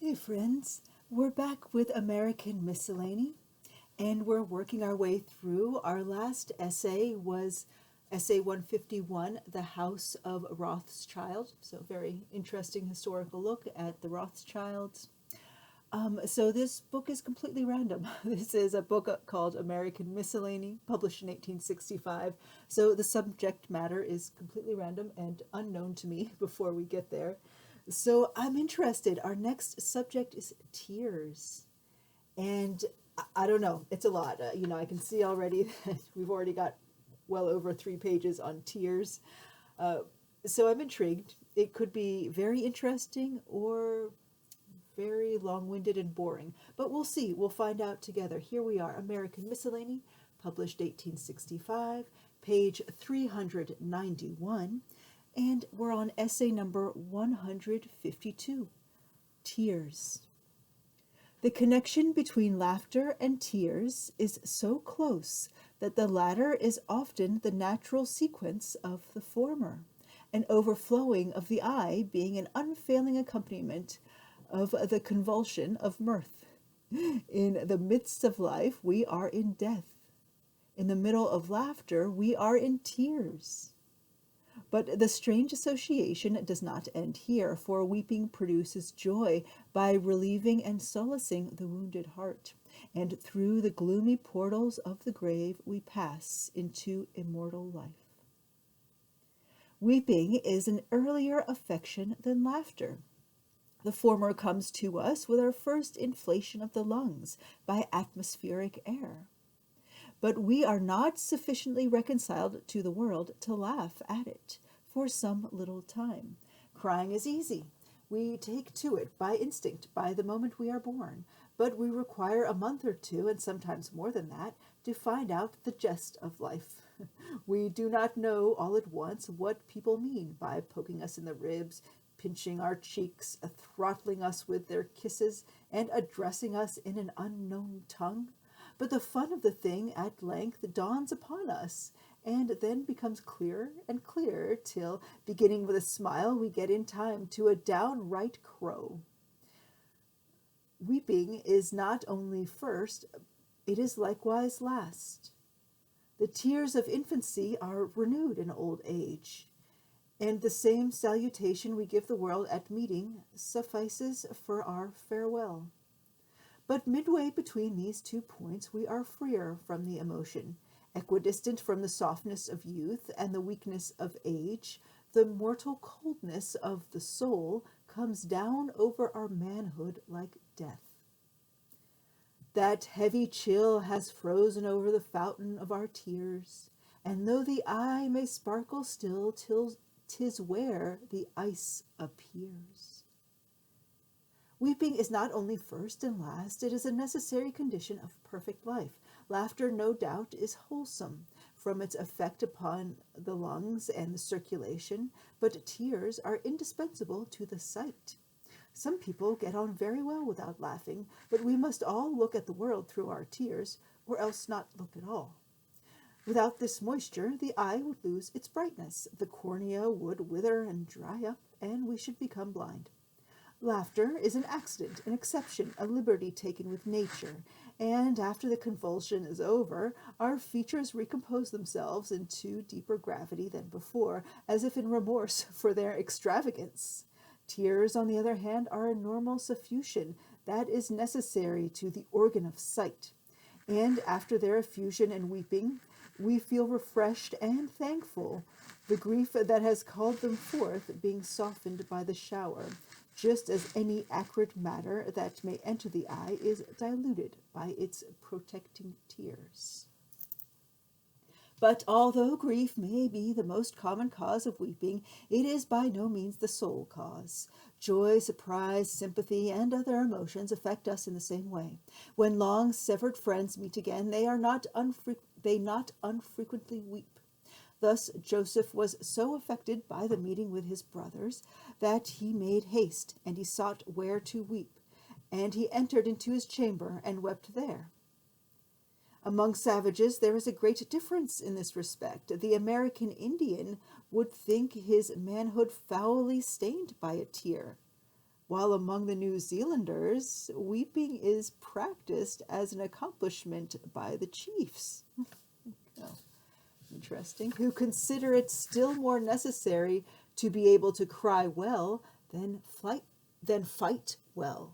Hey friends, we're back with American Miscellany, and we're working our way through. Our last essay was essay 151, The House of Rothschild. So very interesting historical look at the Rothschilds. So this book is completely random. This is a book called American Miscellany, published in 1865. So the subject matter is completely random and unknown to me before we get there. So I'm interested. Our next subject is tears. And I don't know, it's a lot. I can see already that we've already got well over 3 pages on tears. Uh, so I'm intrigued. It could be very interesting or very long-winded and boring, but we'll see. We'll find out together. Here we are, American Miscellany, published 1865, page 391, and we're on essay number 152, Tears. The connection between laughter and tears is so close that the latter is often the natural sequence of the former, an overflowing of the eye being an unfailing accompaniment of the convulsion of mirth. In the midst of life, we are in death. In the middle of laughter, we are in tears. But the strange association does not end here, for weeping produces joy by relieving and solacing the wounded heart, and through the gloomy portals of the grave we pass into immortal life. Weeping is an earlier affection than laughter. The former comes to us with our first inflation of the lungs by atmospheric air. But we are not sufficiently reconciled to the world to laugh at it for some little time. Crying is easy. We take to it by instinct by the moment we are born, but we require a month or two, and sometimes more than that, to find out the jest of life. We do not know all at once what people mean by poking us in the ribs, pinching our cheeks, throttling us with their kisses, and addressing us in an unknown tongue. But the fun of the thing at length dawns upon us, and then becomes clearer and clearer, till, beginning with a smile, we get in time to a downright crow. Weeping is not only first, it is likewise last. The tears of infancy are renewed in old age, and the same salutation we give the world at meeting suffices for our farewell. But midway between these 2 points we are freer from the emotion, equidistant from the softness of youth and the weakness of age. The mortal coldness of the soul comes down over our manhood like death. That heavy chill has frozen over the fountain of our tears, and though the eye may sparkle still, 'tis where the ice appears. Weeping is not only first and last, it is a necessary condition of perfect life. Laughter, no doubt, is wholesome from its effect upon the lungs and the circulation, but tears are indispensable to the sight. Some people get on very well without laughing, but we must all look at the world through our tears, or else not look at all. Without this moisture, the eye would lose its brightness, the cornea would wither and dry up, and we should become blind. Laughter is an accident, an exception, a liberty taken with nature, and after the convulsion is over, our features recompose themselves into deeper gravity than before, as if in remorse for their extravagance. Tears, on the other hand, are a normal suffusion that is necessary to the organ of sight, and after their effusion and weeping, we feel refreshed and thankful, the grief that has called them forth being softened by the shower, just as any acrid matter that may enter the eye is diluted by its protecting tears. But although grief may be the most common cause of weeping, it is by no means the sole cause. Joy, surprise, sympathy, and other emotions affect us in the same way. When long severed friends meet again, they not unfrequently weep. Thus Joseph was so affected by the meeting with his brothers that he made haste, and he sought where to weep, and he entered into his chamber and wept there. Among savages there is a great difference in this respect. The American Indian would think his manhood foully stained by a tear. while among the New Zealanders, weeping is practiced as an accomplishment by the chiefs. Oh, interesting. Who consider it still more necessary to be able to cry well than fight well.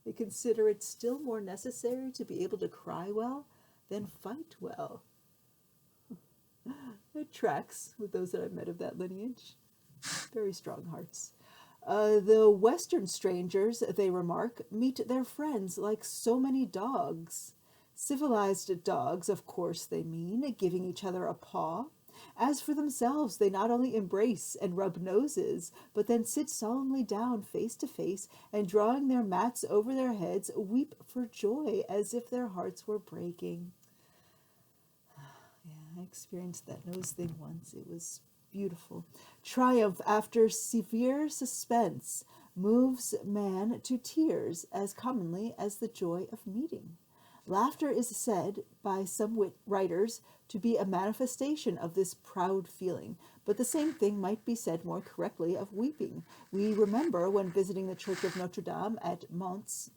They consider it still more necessary to be able to cry well than fight well. It tracks with those that I've met of that lineage. Very strong hearts. The Western strangers, they remark, meet their friends like so many dogs. Civilized dogs, of course, they mean, giving each other a paw. As for themselves, they not only embrace and rub noses, but then sit solemnly down face to face, and drawing their mats over their heads, weep for joy as if their hearts were breaking. Yeah, I experienced that nose thing once. It was beautiful. Triumph after severe suspense moves man to tears as commonly as the joy of meeting. Laughter is said by some writers to be a manifestation of this proud feeling, but the same thing might be said more correctly of weeping. We remember when visiting the Church of Notre Dame at Mons,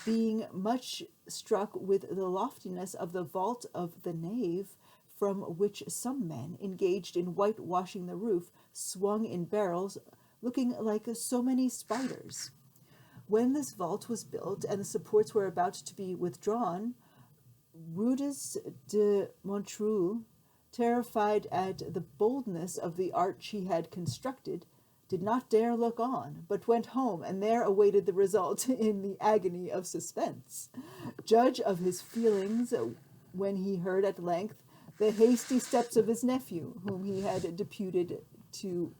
being much struck with the loftiness of the vault of the nave, from which some men, engaged in whitewashing the roof, swung in barrels, looking like so many spiders. When this vault was built and the supports were about to be withdrawn, Rudis de Montreuil, terrified at the boldness of the arch he had constructed, did not dare look on, but went home and there awaited the result in the agony of suspense. Judge of his feelings when he heard at length the hasty steps of his nephew, whom he had deputed to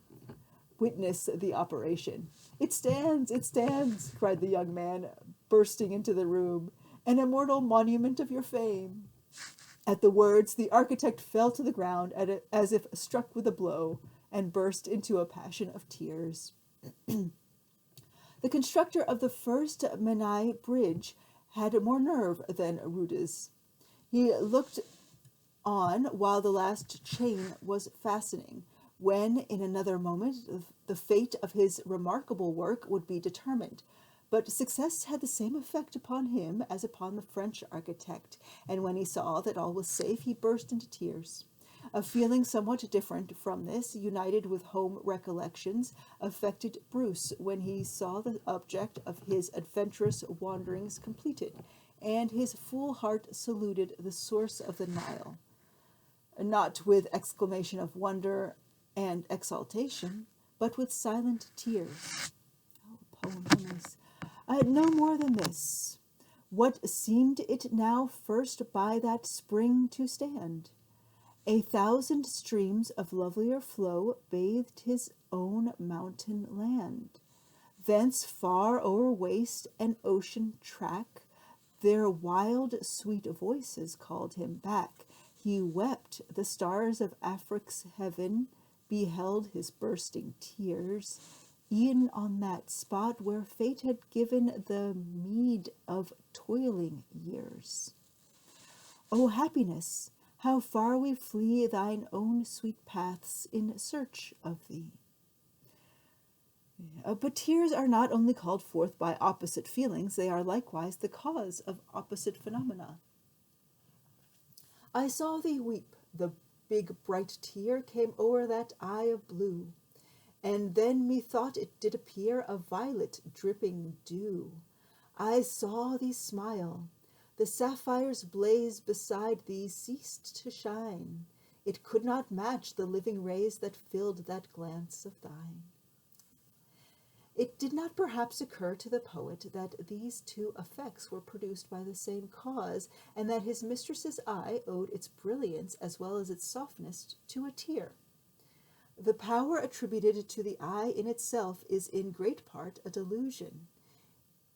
witness the operation. It stands, cried the young man, bursting into the room, an immortal monument of your fame. At the words, the architect fell to the ground as if struck with a blow, and burst into a passion of tears. The constructor of the first Menai bridge had more nerve than Rudis. He looked on while the last chain was fastening, when in another moment the fate of his remarkable work would be determined. But success had the same effect upon him as upon the French architect, and when he saw that all was safe, he burst into tears. A feeling somewhat different from this, united with home recollections, affected Bruce when he saw the object of his adventurous wanderings completed, and his full heart saluted the source of the Nile, not with exclamation of wonder and exaltation, but with silent tears. Oh, poem, how nice. No more than this. What seemed it now first by that spring to stand? 1,000 streams of lovelier flow bathed his own mountain land. Thence far o'er waste and ocean track, their wild sweet voices called him back. He wept, the stars of Afric's heaven beheld his bursting tears, e'en on that spot where fate had given the meed of toiling years. O happiness, how far we flee thine own sweet paths in search of thee. But tears are not only called forth by opposite feelings, they are likewise the cause of opposite phenomena. I saw thee weep, the big bright tear came o'er that eye of blue, and then methought it did appear a violet dripping dew. I saw thee smile, the sapphire's blaze beside thee ceased to shine. It could not match the living rays that filled that glance of thine. It did not perhaps occur to the poet that these two effects were produced by the same cause, and that his mistress's eye owed its brilliance as well as its softness to a tear. The power attributed to the eye in itself is in great part a delusion.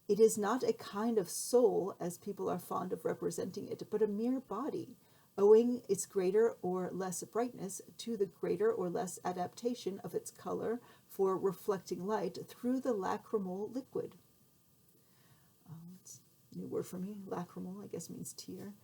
It is not a kind of soul, as people are fond of representing it, but a mere body, owing its greater or less brightness to the greater or less adaptation of its color for reflecting light through the lacrimal liquid. It's a new word for me. Lacrimal, I guess, means tear.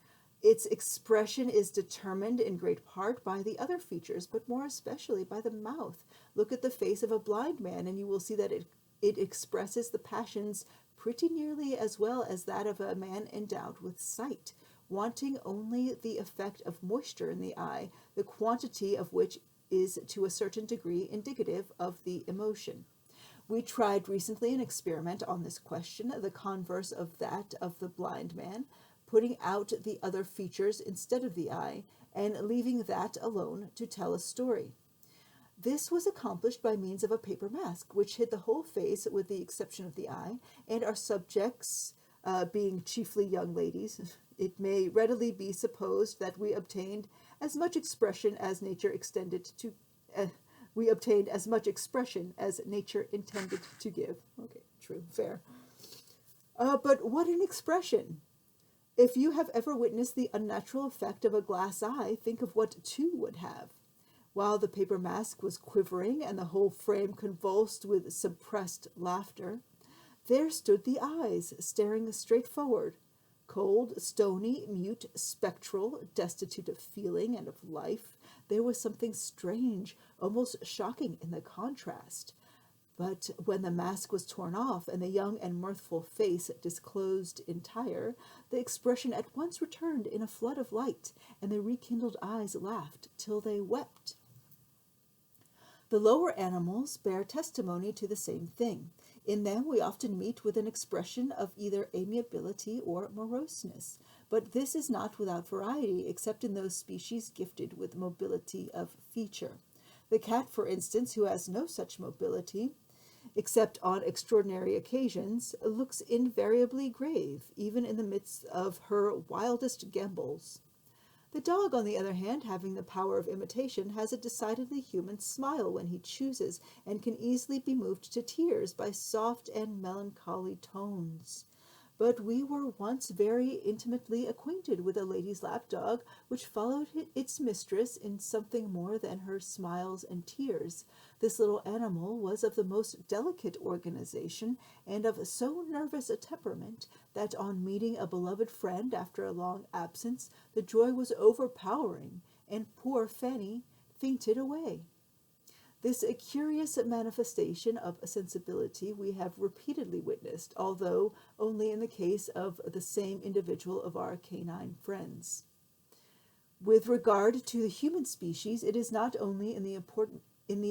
Its expression is determined in great part by the other features, but more especially by the mouth. Look at the face of a blind man, and you will see that it it expresses the passions pretty nearly as well as that of a man endowed with sight, wanting only the effect of moisture in the eye, the quantity of which is to a certain degree indicative of the emotion. We tried recently an experiment on this question, the converse of that of the blind man, putting out the other features instead of the eye, and leaving that alone to tell a story. This was accomplished by means of a paper mask, which hid the whole face with the exception of the eye, and our subjects, being chiefly young ladies, it may readily be supposed that we obtained as much expression as nature intended to give. Okay, true, fair. But what an expression! If you have ever witnessed the unnatural effect of a glass eye, think of what two would have. While the paper mask was quivering and the whole frame convulsed with suppressed laughter, there stood the eyes, staring straight forward, cold, stony, mute, spectral, destitute of feeling and of life. There was something strange, almost shocking in the contrast. But when the mask was torn off and the young and mirthful face disclosed entire, the expression at once returned in a flood of light, and the rekindled eyes laughed till they wept. The lower animals bear testimony to the same thing. In them we often meet with an expression of either amiability or moroseness, but this is not without variety, except in those species gifted with mobility of feature. The cat, for instance, who has no such mobility, except on extraordinary occasions, looks invariably grave, even in the midst of her wildest gambols. The dog, on the other hand, having the power of imitation, has a decidedly human smile when he chooses, and can easily be moved to tears by soft and melancholy tones. But we were once very intimately acquainted with a lady's lapdog, which followed its mistress in something more than her smiles and tears. This little animal was of the most delicate organization, and of so nervous a temperament, that on meeting a beloved friend after a long absence, the joy was overpowering, and poor Fanny fainted away. This curious manifestation of sensibility we have repeatedly witnessed, although only in the case of the same individual of our canine friends. With regard to the human species, it is not only in the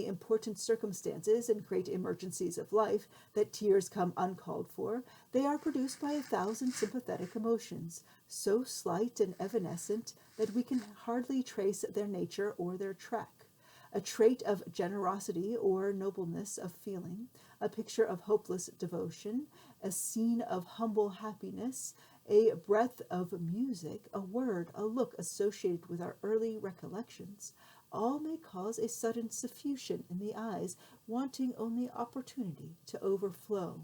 important circumstances and great emergencies of life that tears come uncalled for. They are produced by 1,000 sympathetic emotions, so slight and evanescent that we can hardly trace their nature or their track. A trait of generosity or nobleness of feeling, a picture of hopeless devotion, a scene of humble happiness, a breath of music, a word, a look associated with our early recollections, all may cause a sudden suffusion in the eyes, wanting only opportunity to overflow.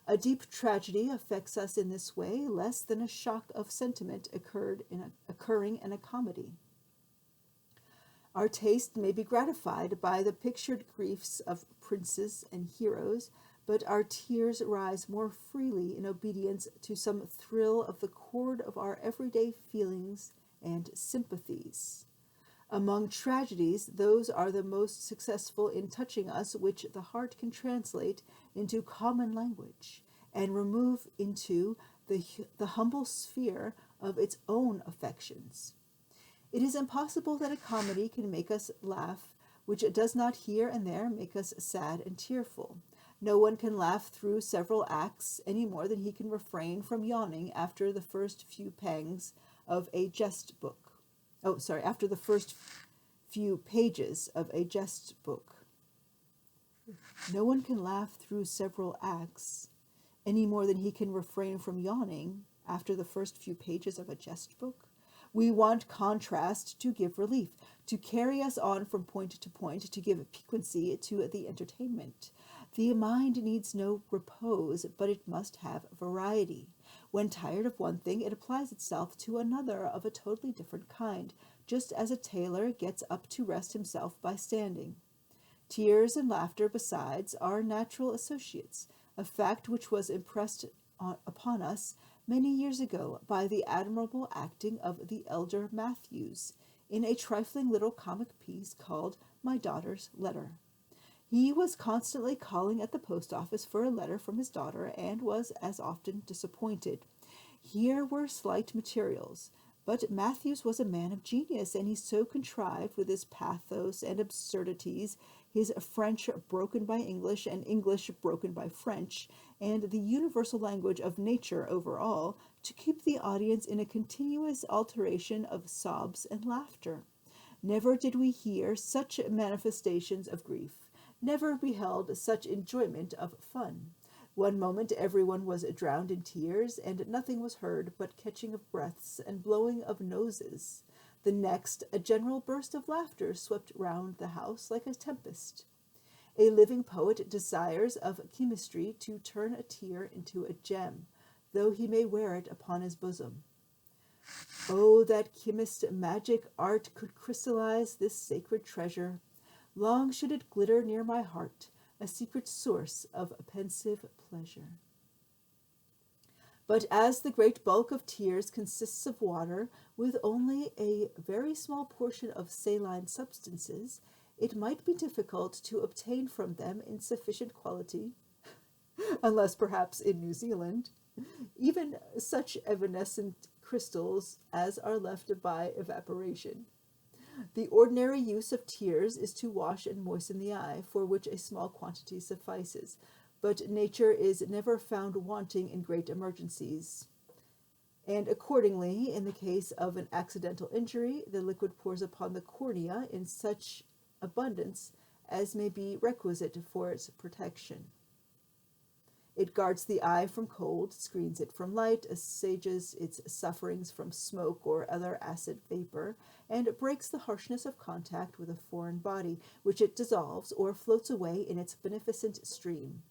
A deep tragedy affects us in this way less than a shock of sentiment occurring in a comedy. Our taste may be gratified by the pictured griefs of princes and heroes, but our tears rise more freely in obedience to some thrill of the chord of our everyday feelings and sympathies. Among tragedies, those are the most successful in touching us which the heart can translate into common language and remove into the humble sphere of its own affections. It is impossible that a comedy can make us laugh which does not here and there make us sad and tearful. No one can laugh through several acts any more than he can refrain from yawning after the first few pangs of a jest book. After the first few pages of a jest book. No one can laugh through several acts any more than he can refrain from yawning after the first few pages of a jest book. We want contrast to give relief, to carry us on from point to point, to give piquancy to the entertainment. The mind needs no repose, but it must have variety. When tired of one thing, it applies itself to another of a totally different kind, just as a tailor gets up to rest himself by standing. Tears and laughter, besides, are natural associates, a fact which was impressed upon us many years ago by the admirable acting of the elder Matthews in a trifling little comic piece called My Daughter's Letter. He was constantly calling at the post office for a letter from his daughter and was as often disappointed. Here were slight materials, but Matthews was a man of genius, and he so contrived with his pathos and absurdities, his French broken by English and English broken by French, and the universal language of nature over all, to keep the audience in a continuous alteration of sobs and laughter. Never did we hear such manifestations of grief, never beheld such enjoyment of fun. One moment everyone was drowned in tears, and nothing was heard but catching of breaths and blowing of noses. The next, a general burst of laughter swept round the house like a tempest. A living poet desires of chemistry to turn a tear into a gem, though he may wear it upon his bosom. Oh, that chemist's magic art could crystallize this sacred treasure! Long should it glitter near my heart, a secret source of pensive pleasure. But as the great bulk of tears consists of water, with only a very small portion of saline substances, it might be difficult to obtain from them in sufficient quality, unless perhaps in New Zealand, even such evanescent crystals as are left by evaporation. The ordinary use of tears is to wash and moisten the eye, for which a small quantity suffices, but nature is never found wanting in great emergencies, and accordingly, in the case of an accidental injury, the liquid pours upon the cornea in such abundance as may be requisite for its protection. It guards the eye from cold, screens it from light, assuages its sufferings from smoke or other acid vapor, and breaks the harshness of contact with a foreign body, which it dissolves or floats away in its beneficent stream.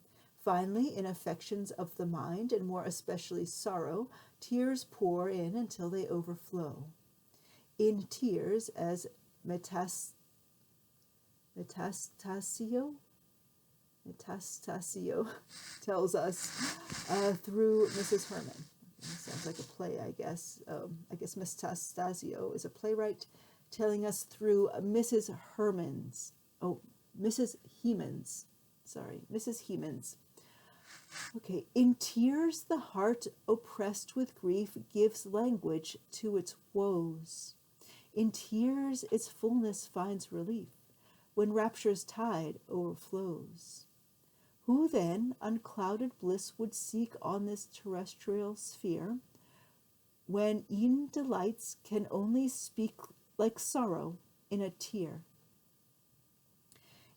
Finally, in affections of the mind, and more especially sorrow, tears pour in until they overflow. In tears, as Metastasio tells us through Mrs. Herman. Sounds like a play, I guess. I guess Metastasio is a playwright telling us through Mrs. Herman's. Oh, Mrs. Hemans. Sorry, Mrs. Hemans. Okay, in tears the heart oppressed with grief gives language to its woes. In tears its fullness finds relief, when rapture's tide overflows. Who then unclouded bliss would seek on this terrestrial sphere, when e'en delights can only speak like sorrow in a tear?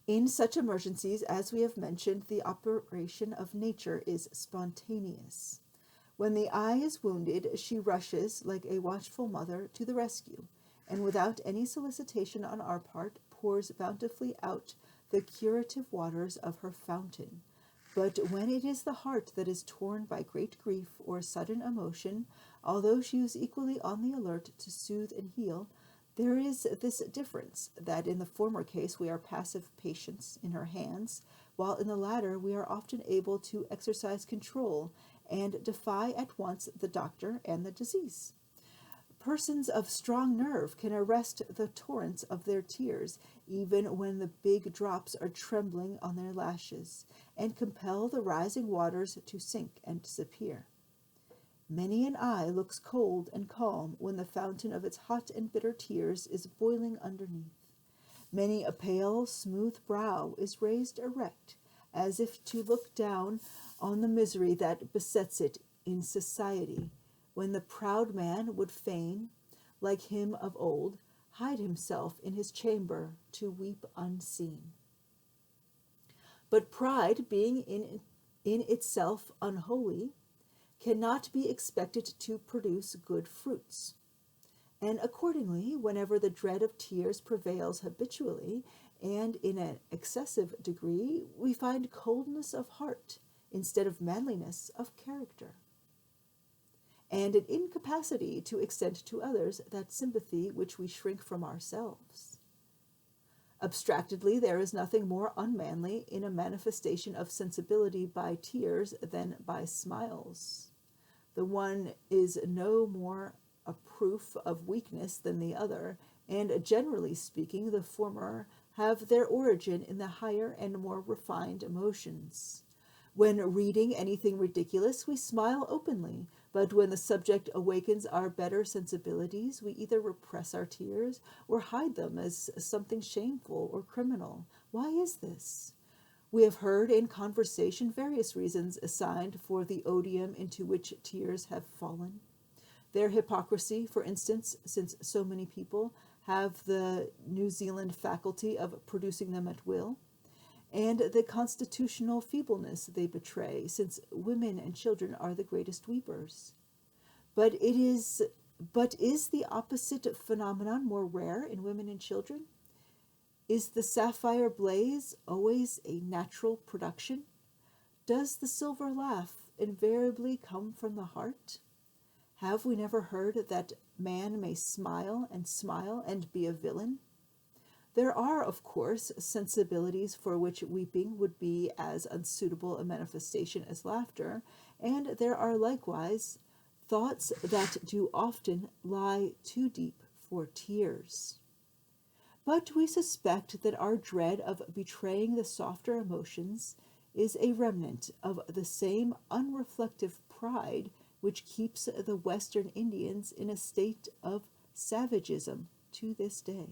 In such emergencies as we have mentioned, the operation of nature is spontaneous. When the eye is wounded, she rushes, like a watchful mother, to the rescue, and without any solicitation on our part, pours bountifully out the curative waters of her fountain. But when it is the heart that is torn by great grief or sudden emotion, although she is equally on the alert to soothe and heal, there is this difference, that in the former case we are passive patients in her hands, while in the latter we are often able to exercise control and defy at once the doctor and the disease. Persons of strong nerve can arrest the torrents of their tears, even when the big drops are trembling on their lashes, and compel the rising waters to sink and disappear. Many an eye looks cold and calm when the fountain of its hot and bitter tears is boiling underneath. Many a pale, smooth brow is raised erect, as if to look down on the misery that besets it in society, when the proud man would fain, like him of old, hide himself in his chamber to weep unseen. But pride, being in itself unholy, cannot be expected to produce good fruits. And accordingly, whenever the dread of tears prevails habitually and in an excessive degree, we find coldness of heart instead of manliness of character, and an incapacity to extend to others that sympathy which we shrink from ourselves. Abstractedly, there is nothing more unmanly in a manifestation of sensibility by tears than by smiles. The one is no more a proof of weakness than the other, and generally speaking, the former have their origin in the higher and more refined emotions. When reading anything ridiculous, we smile openly, but when the subject awakens our better sensibilities, we either repress our tears or hide them as something shameful or criminal. Why is this? We have heard in conversation various reasons assigned for the odium into which tears have fallen. Their hypocrisy, for instance, since so many people have the New Zealand faculty of producing them at will, and the constitutional feebleness they betray, since women and children are the greatest weepers. But it is but is the opposite phenomenon more rare in women and children? Is the sapphire blaze always a natural production? Does the silver laugh invariably come from the heart? Have we never heard that man may smile and be a villain? There are, of course, sensibilities for which weeping would be as unsuitable a manifestation as laughter, and there are likewise thoughts that do often lie too deep for tears. But we suspect that our dread of betraying the softer emotions is a remnant of the same unreflective pride which keeps the Western Indians in a state of savagism to this day.